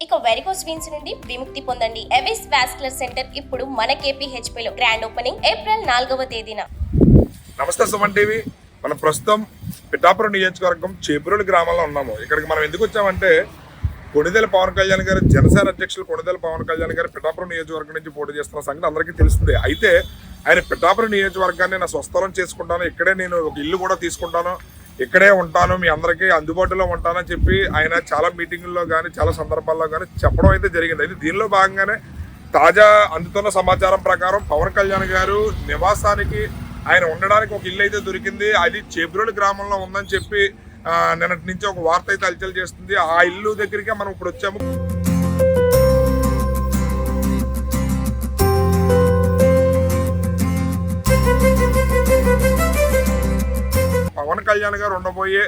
ఇక varicose veins నుండి విముక్తి పొందండి. ఎవిస్ వాస్కులర్ సెంటర్ ఇప్పుడు మన KPHP లో గ్రాండ్ ఓపెనింగ్ ఏప్రిల్ 4వ తేదీన. నమస్తే సుమన్ టీవీ. మనం ప్రస్తుతం పిఠాపురం నియోజకవర్గం చేబ్రోలు గ్రామంలో ఉన్నాము. ఇక్కడికి మనం ఎందుకు వచ్చామంటే కొణిదెల పవన్ కళ్యాణ్ గారు, జనసేన అధ్యక్షులు కొణిదెల పవన్ కళ్యాణ్ గారు పిఠాపురం నియోజకవర్గం నుంచి పోటీ చేస్తున్న సంగతి అందరికీ తెలుస్తుంది. అయితే ఆయన పిఠాపురం నియోజకవర్గాన్ని నా స్వస్థలం చేసుకుంటాను, ఇక్కడే నేను ఒక ఇల్లు కూడా తీసుకుంటాను, ఇక్కడే ఉంటాను, మీ అందరికీ అందుబాటులో ఉంటానని చెప్పి ఆయన చాలా మీటింగుల్లో కానీ చాలా సందర్భాల్లో కానీ చెప్పడం అయితే జరిగింది. అయితే దీనిలో భాగంగానే తాజా అందుతున్న సమాచారం ప్రకారం పవన్ కళ్యాణ్ గారు నివాసానికి ఆయన ఉండడానికి ఒక ఇల్లు అయితే దొరికింది. అది చేబ్రోలు గ్రామంలో ఉందని చెప్పి నిన్నటి నుంచి ఒక వార్త అయితే హల్చల్ చేస్తుంది. ఆ ఇల్లు దగ్గరికి మనం ఇప్పుడు వచ్చాము. పవన్ కళ్యాణ్ గారు ఉండబోయే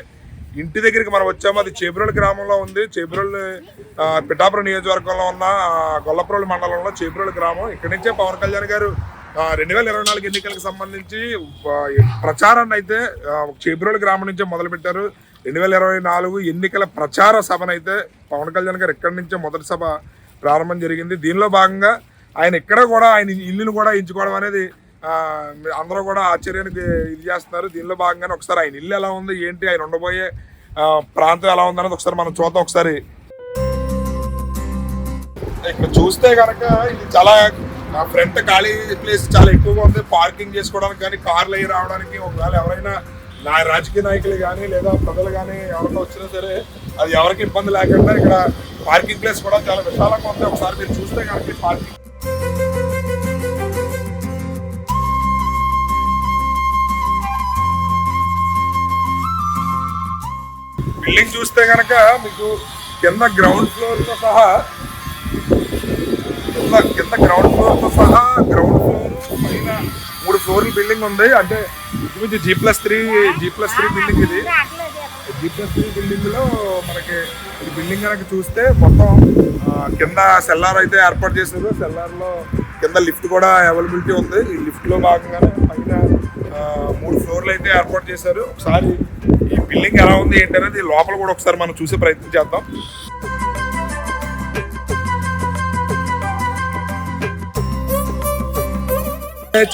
ఇంటి దగ్గరికి మనం వచ్చాము. అది చేబ్రోలు గ్రామంలో ఉంది. చేబ్రోలు పిఠాపురం నియోజకవర్గంలో ఉన్న గొల్లప్రోలు మండలంలో చేబ్రోలు గ్రామం. ఇక్కడి నుంచే పవన్ కళ్యాణ్ గారు 2024 ఎన్నికలకు సంబంధించి ప్రచారాన్ని అయితే చేబ్రోలు గ్రామం నుంచే మొదలుపెట్టారు. 2024 ఎన్నికల ప్రచార సభనైతే పవన్ కళ్యాణ్ గారు ఇక్కడి నుంచే మొదటి సభ ప్రారంభం జరిగింది. దీనిలో భాగంగా ఆయన ఇక్కడ కూడా ఆయన ఇల్లును కూడా ఎంచుకోవడం అనేది అందరూ కూడా ఆశ్చర్యానికి ఇది చేస్తున్నారు. దీనిలో భాగంగానే ఒకసారి ఆయన ఇల్లు ఎలా ఉంది, ఏంటి, ఆయన ఉండబోయే ప్రాంతం ఎలా ఉంది అనేది ఒకసారి మనం చూద్దాం. ఒకసారి ఇక్కడ చూస్తే కనుక ఇది చాలా ఫ్రంట్ ఖాళీ ప్లేస్ చాలా ఎక్కువగా ఉంది. పార్కింగ్ చేసుకోవడానికి కానీ, కార్లు అయ్యి రావడానికి, ఒకవేళ ఎవరైనా రాజకీయ నాయకులు కానీ లేదా ప్రజలు కానీ ఎవరైనా వచ్చినా సరే అది ఎవరికి ఇబ్బంది లేకుండా ఇక్కడ పార్కింగ్ ప్లేస్ కూడా చాలా విశాలంగా ఉంది. ఒకసారి మీరు చూస్తే కనుక పార్కింగ్ బిల్డింగ్ చూస్తే కనుక మీకు కింద గ్రౌండ్ ఫ్లోర్తో సహా గ్రౌండ్ పైన 3 ఫ్లోర్ల బిల్డింగ్ ఉంది. అంటే ఇది G+3 బిల్డింగ్. ఇది G+3 బిల్డింగ్ లో మనకి ఈ బిల్డింగ్ కనుక చూస్తే మొత్తం కింద సెల్లార్ అయితే ఏర్పాటు చేశారు. సెల్లార్ లో కింద లిఫ్ట్ కూడా అవైలబిలిటీ ఉంది. ఈ లిఫ్ట్ లో భాగంగానే పైన 3 ఫ్లోర్లు అయితే ఏర్పాటు చేశారు. ఒకసారి ఈ బిల్డింగ్ ఎలా ఉంది ఏంటి అనేది లోపల కూడా ఒకసారి మనం చూసే ప్రయత్నం చేద్దాం.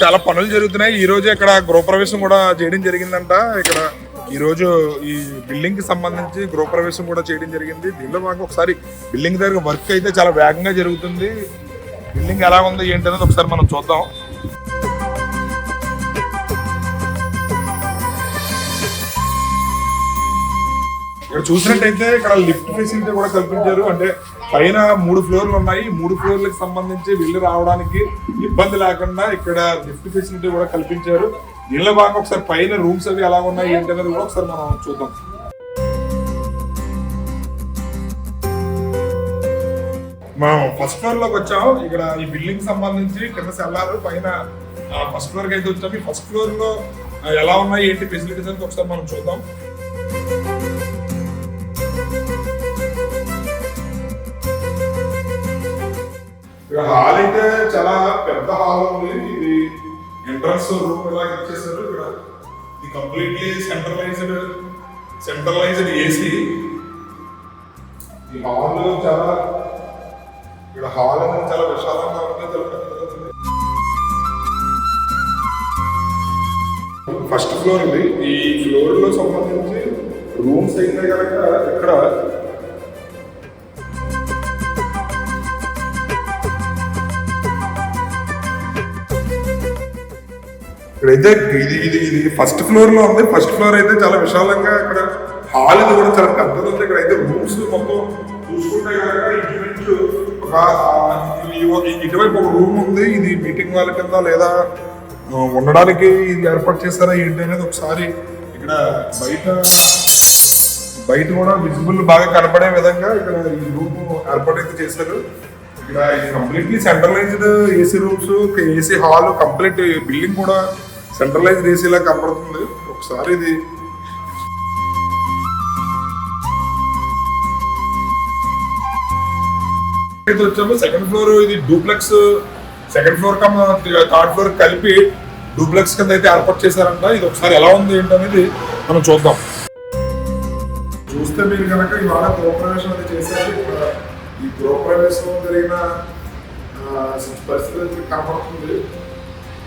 చాలా పనులు జరుగుతున్నాయి. ఈ రోజు ఇక్కడ గృహప్రవేశం కూడా చేయడం జరిగిందంట. ఇక్కడ ఈ రోజు ఈ బిల్డింగ్ కి సంబంధించి గృహప్రవేశం కూడా చేయడం జరిగింది. దీనిలో మాకు ఒకసారి బిల్డింగ్ దగ్గర వర్క్ అయితే చాలా వేగంగా జరుగుతుంది. బిల్డింగ్ ఎలా ఉంది ఏంటి అనేది ఒకసారి మనం చూద్దాం. ఇక్కడ చూసినట్టయితే ఇక్కడ లిఫ్ట్ ఫెసిలిటీ కూడా కల్పించారు. అంటే పైన 3 ఫ్లోర్లు ఉన్నాయి. 3 ఫ్లోర్లకు సంబంధించి వెళ్ళి రావడానికి ఇబ్బంది లేకుండా ఇక్కడ లిఫ్ట్ ఫెసిలిటీ కూడా కల్పించారు. దీనిలో భాగంగా ఒకసారి పైన రూమ్స్ అవి ఎలా ఉన్నాయి ఏంటి అనేది కూడా ఒకసారి మనం చూద్దాం. మనం ఫస్ట్ ఫ్లోర్ లోకి వచ్చాము. ఇక్కడ ఈ బిల్డింగ్ సంబంధించి కింద సెల్లారు, పైన ఫస్ట్ ఫ్లోర్ కి అయితే వచ్చాము. ఈ ఫస్ట్ ఫ్లోర్ లో ఎలా ఉన్నాయి ఏంటి ఫెసిలిటీస్ అనేది ఒకసారి మనం చూద్దాం. ఇక్కడ హాల్ అయితే చాలా పెద్ద హాల్ ఉంది. ఇది ఎంట్రన్స్ రూమ్ ఇలా ఇచ్చేసారు. ఇక్కడ ఇది కంప్లీట్లీ సెంట్రలైజ్డ్ ఏసీ. ఈ హాల్ చాలా ఇక్కడ హాల్ అనేది చాలా విశాలంగా ఉంది. ఫస్ట్ ఫ్లోర్ ఉంది. ఈ ఫ్లోర్ లో సంబంధించి రూమ్స్ అయితే కనుక ఇక్కడ ఇక్కడైతే ఇది ఫస్ట్ ఫ్లోర్ లో ఉంది. ఫస్ట్ ఫ్లోర్ అయితే చాలా విశాలంగా, ఇక్కడ హాల్ ఇది కూడా చాలా పెద్దది ఉంది. ఇక్కడ అయితే రూమ్స్ మొత్తం చూసుకుంటే కనుక ఇటువైపు ఒక రూమ్ ఉంది. ఇది మీటింగ్ వాళ్ళ కింద లేదా ఉండడానికి ఇది ఏర్పాటు చేస్తారా ఏంటి అనేది ఒకసారి ఇక్కడ బయట కూడా విజిబుల్ బాగా కనపడే విధంగా ఇక్కడ ఈ రూమ్ ఏర్పాటు అయితే చేశారు. ఇక్కడ completely centralised AC rooms, AC hall, complete building కూడా సెంట్రలైజ్డ్ ఏసీలా కనపడుతుంది. ఒకసారి ఇది వచ్చాము. సెకండ్ ఫ్లోర్ ఇది duplex. Second floor third floor కలిపి డూప్లెక్స్ కింద అయితే ఏర్పాటు చేశారంట. ఇది ఒకసారి ఎలా ఉంది ఏంటనేది మనం చూద్దాం. చూస్తే మీరు కనుక ఇవాళ గృహప్రవేశం అది చేశారు. ఈ గృహప్రవేశం జరిగిన పరిస్థితి కనపడుతుంది.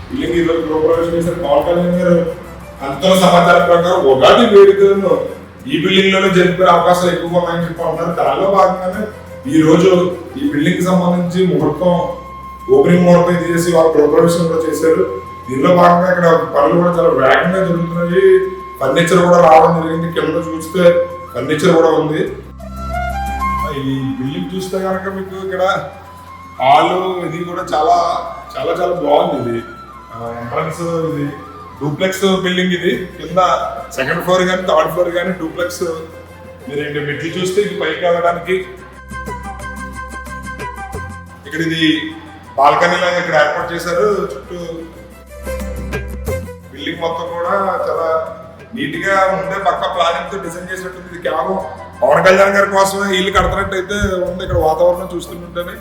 బిల్డింగ్ ఈరోజు గృహప్రవేశం చేసిన పవన్ కళ్యాణ్ గారు అంతలో సమాచారం ప్రకారం ఉగాది వేడుకలను ఈ బిల్డింగ్ లోనే జరిపే అవకాశాలు ఎక్కువగా ఉన్నాయని చెప్పి ఉన్నారు. దానిలో భాగంగానే ఈ రోజు ఈ బిల్డింగ్ కి సంబంధించి ముహూర్తం ఓపెనింగ్ ముహూర్తం ఇది చేసి వాళ్ళు గృహప్రవేశం కూడా చేశారు. దీనిలో భాగంగా ఇక్కడ పనులు కూడా చాలా వేగంగా జరుగుతున్నాయి. ఫర్నిచర్ కూడా రావడం జరిగింది. కింద చూస్తే ఫర్నిచర్ కూడా ఉంది. ఈ బిల్డింగ్ చూస్తే కనుక మీకు ఇక్కడ హాల్ ఇది కూడా చాలా చాలా చాలా బాగుంది. ఇది ఎంట్రన్స్ ఇది డూప్లెక్స్ బిల్డింగ్. ఇది కింద సెకండ్ ఫ్లోర్ కానీ థర్డ్ ఫ్లోర్ కానీ డూప్లెక్స్. మీరు మెట్లు చూస్తే ఇది పైకి వెళ్ళడానికి ఇక్కడ ఇది బాల్కనీ లాగా ఇక్కడ ఏర్పాటు చేశారు. చుట్టూ బిల్డింగ్ మొత్తం కూడా చాలా నీట్ గా ఉండే పక్క ప్లానింగ్ తో డిజైన్ చేసినట్టుంది. ఇది కేవలం పవన్ కళ్యాణ్ గారి కోసమే ఇల్లు కడుతున్నట్టు అయితే ఉంది. ఇక్కడ వాతావరణం చూస్తుంటేనే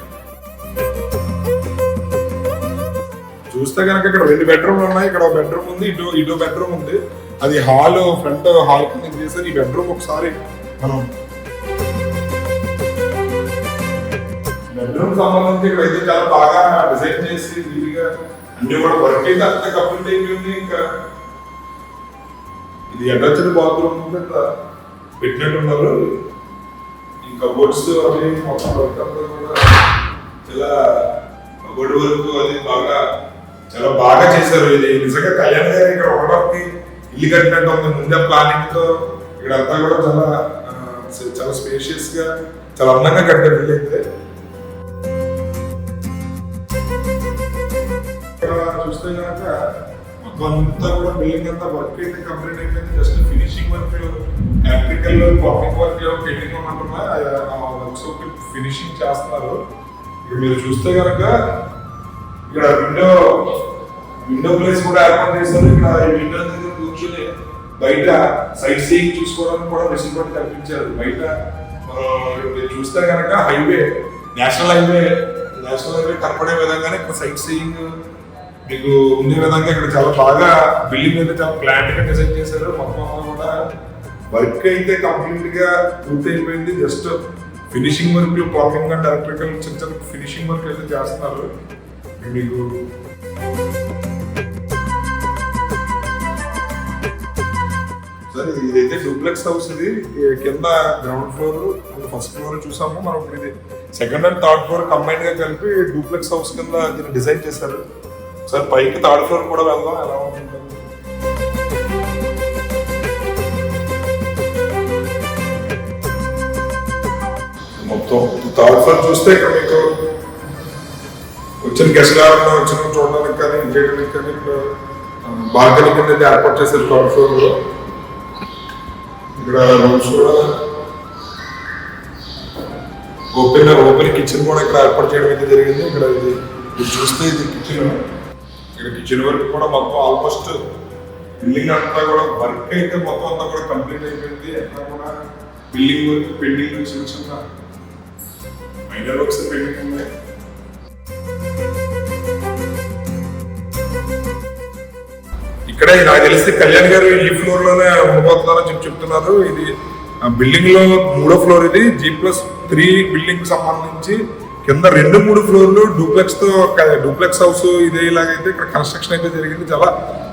చూస్తే కనుక ఇక్కడ 2 బెడ్రూమ్లు ఉన్నాయి. ఇక్కడ ఒక బెడ్రూమ్ ఉంది, ఇటు బెడ్రూమ్ ఉంది. అది హాల్ ఫ్రంట్ హాల్ కింద చేశారు. ఈ బెడ్రూమ్ ఒకసారి మనం బెడ్రూమ్ సంబంధించి ఇక్కడ అయితే చాలా బాగా డిజైన్ చేసి వీలుగా అన్ని కూడా వర్క్ అయితే అంతా కంప్లీట్ అయిపోయింది. ఇంకా ఇది అటాచ్డ్ బాత్రూమ్ పెట్టినట్టున్నారు. ఇంకా బోర్డ్స్ అవి మొత్తం వర్క్ అంతా కూడా చాలా బోర్డు వర్క్ అది బాగా చాలా బాగా చేశారు. ఇది నిజంగా కళ్యాణ్ గారు ఇక్కడ ఉండడానికి ఇల్లు కట్టినట్టు ఉంది. ముందే ప్లానింగ్ తో ఇక్కడ అంతా కూడా చాలా స్పేషియస్ గా చాలా అందంగా కట్టారు ఇల్లు అయితే. చూస్తే కనుక మొత్తం అంతా కూడా బిల్డింగ్ అంతా వర్క్ అయితే కంప్లీట్ అయిపోయింది. Just finishing work electrical plumbing work painting అంటున్నా వర్క్స్ ఫినిషింగ్ చేస్తున్నారు. ఇక్కడ మీరు చూస్తే కనుక ఇక్కడ విండో ప్లేస్ కూడా ఏర్పాటు చేశారు. ఇక్కడ ఈ విండో దగ్గర కూర్చొని బయట సైట్ సీయింగ్ చూసుకోవడానికి కూడా వెసులుబాటు కల్పించారు. బయట మీరు చూస్తే కనుక నేషనల్ హైవే కనపడే విధంగానే ఇక్కడ సైట్ సీయింగ్ మీకు ఉండే విధంగా ఇక్కడ చాలా బాగా బిల్డింగ్ అయితే చాలా ప్లాంట్ గా డిజైన్ చేశారు. మొత్తం కూడా వర్క్ అయితే కంప్లీట్ గా పూర్తి అయిపోయింది. Just finishing work plumbing and electrical చిన్న ఫినిషింగ్ వర్క్ అయితే చేస్తున్నారు. మీకు సరే ఇదైతే డూప్లెక్స్ హౌస్. ఇది కింద గ్రౌండ్ ఫ్లోర్ ఫస్ట్ ఫ్లోర్ చూసాము మనం. ఇప్పుడు ఇది second and third floor combine గా కలిపి డూప్లెక్స్ హౌస్ కింద దీన్ని డిజైన్ చేశారు. సార్ పైకి థర్డ్ ఫ్లోర్ కూడా వెళ్దాం ఎలా ఉంటుంది. మొత్తం థర్డ్ ఫ్లోర్ చూస్తే ఇక్కడ మీకు వచ్చిన గెస్ట్ ఎవరన్నా వచ్చిన చూడడానికి కానీ ఇంకేయడానికి కానీ ఇక్కడ బాల్కనీ కింద ఏర్పాటు చేశారు థర్డ్ ఫ్లోర్ లో. ఇక్కడ రూమ్స్ కూడా ఓపెన్ కిచెన్ కూడా ఇక్కడ ఏర్పాటు చేయడం అయితే జరిగింది. ఇక్కడ ఇది చూస్తే ఇది కిచెన్. ఇక్కడ కిచెన్ వర్క్ కూడా మొత్తం ఆల్మోస్ట్ బిల్డింగ్ అంతా కూడా వర్క్ అయితే మొత్తం అంతా కూడా కంప్లీట్ అయిపోయింది. ఎక్కడ కూడా బిల్డింగ్ వర్క్ పెండింగ్ చిన్న చిన్న మైనర్ వర్క్స్ పెండింగ్ ఉన్నాయి. ఇక్కడే నాకు తెలిసి కళ్యాణ్ గారు ఈ ఫ్లోర్ లోనే ఉండబోతున్నారని చెప్తున్నారు. ఇది బిల్డింగ్ లో 3వ ఫ్లోర్. ఇది G+3 బిల్డింగ్ సంబంధించి కింద 2-3 ఫ్లోర్లు డూప్లెక్స్ హౌస్ ఇదే ఇలాగైతే ఇక్కడ కన్స్ట్రక్షన్ అయితే జరిగింది. చాలా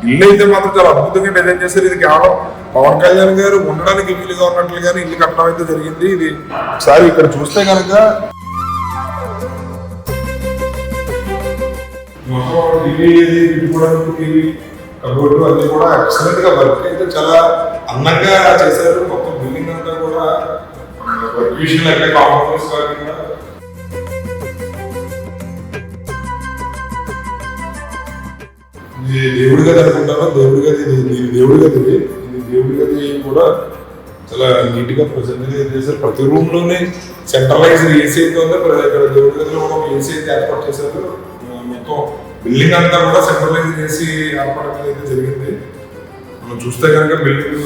ఇల్లు అయితే మాత్రం చాలా అద్భుతంగా డిజైన్ చేశారు. ఇది కేవలం పవన్ కళ్యాణ్ గారు ఉండడానికి వీలుగా ఉన్నట్లుగానే ఇల్లు కట్టడం అయితే జరిగింది. ఇది ఒకసారి ఇక్కడ చూస్తే కనుక కబోర్డు అది కూడా ఎక్సలెంట్ గా వర్క్ అయితే చాలా అందంగా చేశారు. మొత్తం బిల్డింగ్ అంతా కూడా వర్క్ విషయంలో ఎక్కడ కాంప్రమైజ్ కాకుండా దేవుడి గది అనుకుంటాను. దేవుడి గది కూడా చాలా నీట్ గా ప్రజెంట్ చేశారు. ప్రతి రూమ్ లోనే సెంట్రలైజ్ ఏసీ అయితే ఉంది. ఇక్కడ దేవుడి గదిలో కూడా ఏసీ అయితే ఏర్పాటు చేశారు. మొత్తం బిల్డింగ్ అంతా కూడా సెంట్రలైజ్ చేసి ఏర్పడడం అయితే జరిగింది. మనం చూస్తే కనుక బిల్డింగ్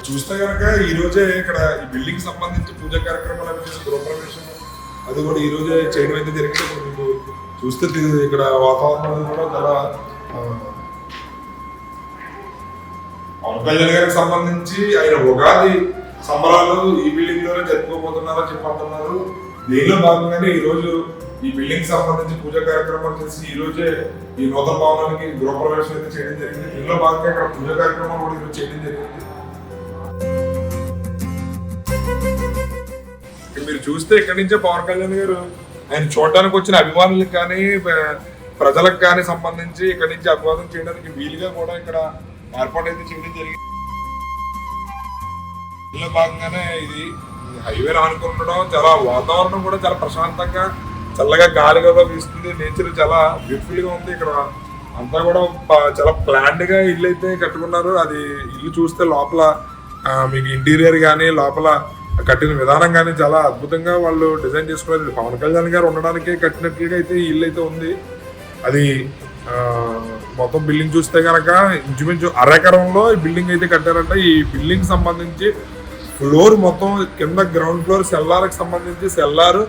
చూస్తే కనుక ఈ రోజే ఇక్కడ ఈ బిల్డింగ్ సంబంధించి పూజా కార్యక్రమాలు గృహప్రవేశం అది కూడా ఈ రోజే చేయడం అయితే జరిగింది. మీకు చూస్తే ఇక్కడ వాతావరణం కూడా చాలా పవన్ కళ్యాణ్ గారికి సంబంధించి ఆయన ఉగాది సంబరాలు ఈ బిల్డింగ్ లోనే జరుపుకోబోతున్నారని చెప్పి అంటున్నారు. దీనిలో భాగంగానే ఈ రోజు ఈ బిల్డింగ్ సంబంధించి పూజా కార్యక్రమాలు చేసి ఈ రోజే ఈ నూతన భవనానికి గృహప్రవేశం అయితే చేయడం జరిగింది. దీనిలో భాగంగా ఇక్కడ పూజా కార్యక్రమాలు కూడా ఈరోజు చేయడం జరిగింది. మీరు చూస్తే ఇక్కడి నుంచే పవన్ కళ్యాణ్ గారు ఆయన చూడడానికి వచ్చిన అభిమానులకు కానీ ప్రజలకు కానీ సంబంధించి ఇక్కడి నుంచి అభివాదం చేయడానికి వీలుగా కూడా ఇక్కడ ఏర్పాటు అయితే చేయడం జరిగింది. దీనిలో భాగంగానే ఇది హైవే ఆనుకుంటడం, చాలా వాతావరణం కూడా చాలా ప్రశాంతంగా చల్లగా గాలి కూడా వీస్తుంది. నేచర్ చాలా బ్యూటిఫుల్ గా ఉంది. ఇక్కడ అంతా కూడా చాలా ప్లాన్డ్ గా ఇల్లు అయితే కట్టుకున్నారు. అది ఇల్లు చూస్తే లోపల మీకు ఇంటీరియర్ కానీ లోపల కట్టిన విధానం కానీ చాలా అద్భుతంగా వాళ్ళు డిజైన్ చేసుకున్నారు. పవన్ కళ్యాణ్ గారు ఉండడానికి కట్టినట్లుగా అయితే ఈ ఇల్లు అయితే ఉంది. అది మొత్తం బిల్డింగ్ చూస్తే కనుక ఇంచుమించు అరెకరంలో ఈ బిల్డింగ్ అయితే కట్టారంట. ఈ బిల్డింగ్ సంబంధించి ఫ్లోర్ మొత్తం కింద గ్రౌండ్ ఫ్లోర్ సెల్లార్కి సంబంధించి సెల్లార్,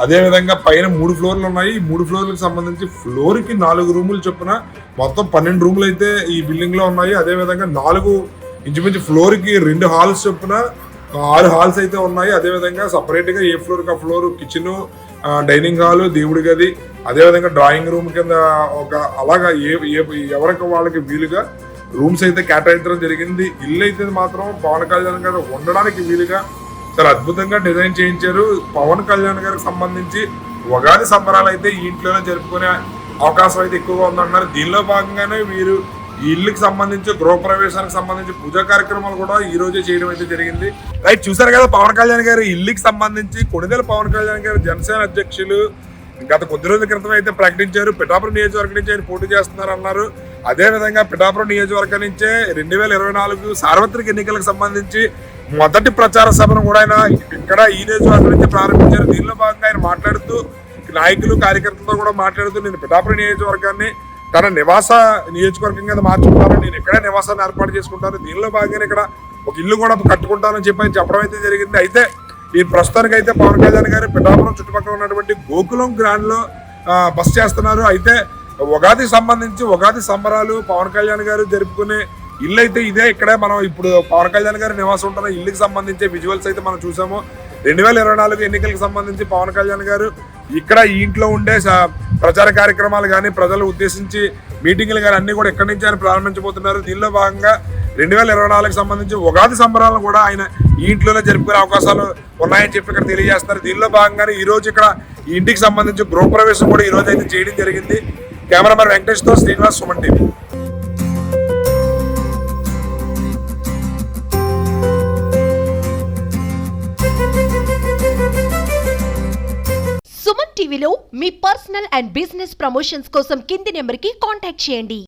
అదే విధంగా పైన 3 ఫ్లోర్లు ఉన్నాయి. ఈ 3 ఫ్లోర్లకు సంబంధించి ఫ్లోర్ కి 4 రూములు చొప్పున మొత్తం 12 రూములు అయితే ఈ బిల్డింగ్ లో ఉన్నాయి. అదే విధంగా 4 ఇంచుమించు ఫ్లోర్ కి 2 హాల్స్ చొప్పున 6 హాల్స్ అయితే ఉన్నాయి. అదే విధంగా సపరేట్ గా ఏ ఫ్లోర్ కి ఆ ఫ్లోర్ కిచెన్, డైనింగ్ హాల్, దేవుడి గది, అదే విధంగా డ్రాయింగ్ రూమ్ కింద ఒక అలాగా ఎవరికి వాళ్ళకి వీలుగా రూమ్స్ అయితే కేటాయించడం జరిగింది. ఇల్లు అయితే మాత్రం పవన్ కళ్యాణ్ గారు ఉండడానికి వీలుగా చాలా అద్భుతంగా డిజైన్ చేయించారు. పవన్ కళ్యాణ్ గారికి సంబంధించి ఉగాది సంబరాలు అయితే ఈ ఇంట్లోనే జరుపుకునే అవకాశం అయితే ఎక్కువగా ఉందన్నారు. దీనిలో భాగంగానే వీరు ఈ ఇల్లుకి సంబంధించి గృహప్రవేశానికి సంబంధించి పూజా కార్యక్రమాలు కూడా ఈ రోజే చేయడం అయితే జరిగింది. రైట్, చూసారు కదా పవన్ కళ్యాణ్ గారు ఇల్లుకి సంబంధించి కొణిదెల పవన్ కళ్యాణ్ గారు జనసేన అధ్యక్షులు గత కొద్ది రోజుల క్రితం అయితే ప్రకటించారు. పిఠాపురం నియోజకవర్గం నుంచి ఆయన పోటీ చేస్తున్నారు అన్నారు. అదే విధంగా పిఠాపురం నియోజకవర్గం నుంచే 2024 సార్వత్రిక ఎన్నికలకు సంబంధించి మొదటి ప్రచార సభను కూడా ఆయన ఇక్కడ ఈ నియోజకవర్గం నుంచి ప్రారంభించారు. దీనిలో భాగంగా ఆయన మాట్లాడుతూ నాయకులు కార్యకర్తలతో కూడా మాట్లాడుతూ నేను పిఠాపురం నియోజకవర్గాన్ని తన నివాస నియోజకవర్గం కింద మార్చుకుంటాను, నేను ఇక్కడే నివాసాన్ని ఏర్పాటు చేసుకుంటాను, దీనిలో భాగంగా ఇక్కడ ఒక ఇల్లు కూడా కట్టుకుంటానని చెప్పి చెప్పడం అయితే జరిగింది. అయితే ఈ ప్రస్తుతానికి అయితే పవన్ కళ్యాణ్ గారు పిఠాపురం చుట్టుపక్కల ఉన్నటువంటి గోకులం గ్రాండ్ లో బస చేస్తున్నారు. అయితే ఉగాది సంబంధించి ఉగాది సంబరాలు పవన్ కళ్యాణ్ గారు జరుపుకునే ఇల్లు అయితే ఇదే. ఇక్కడే మనం ఇప్పుడు పవన్ కళ్యాణ్ గారు నివాసం ఉంటున్న ఇల్లుకి సంబంధించి విజువల్స్ అయితే మనం చూసాము. 2024 ఎన్నికలకు సంబంధించి పవన్ కళ్యాణ్ గారు ఇక్కడ ఈ ఇంట్లో ఉండే ప్రచార కార్యక్రమాలు కానీ ప్రజలు ఉద్దేశించి మీటింగ్లు కానీ అన్ని కూడా ఎక్కడి నుంచి ఆయన ప్రారంభించబోతున్నారు. దీనిలో భాగంగా 2024కి సంబంధించి ఉగాది సంబరాలను కూడా ఆయన ఈ ఇంట్లోనే జరుపుకునే అవకాశాలు ఉన్నాయని చెప్పి ఇక్కడ తెలియజేస్తున్నారు. దీనిలో భాగంగానే ఈ రోజు ఇక్కడ ఈ ఇంటికి సంబంధించి గృహప్రవేశం కూడా ఈ రోజు అయితే చేయడం జరిగింది. కెమెరామెన్ వెంకటేష్ తో శ్రీనివాస్, సుమన్ టీవీ. సుమన్ టీవీలో మీ పర్సనల్ అండ్ బిజినెస్ ప్రమోషన్స్ కోసం కింది నెంబర్కి కాంటాక్ట్ చేయండి.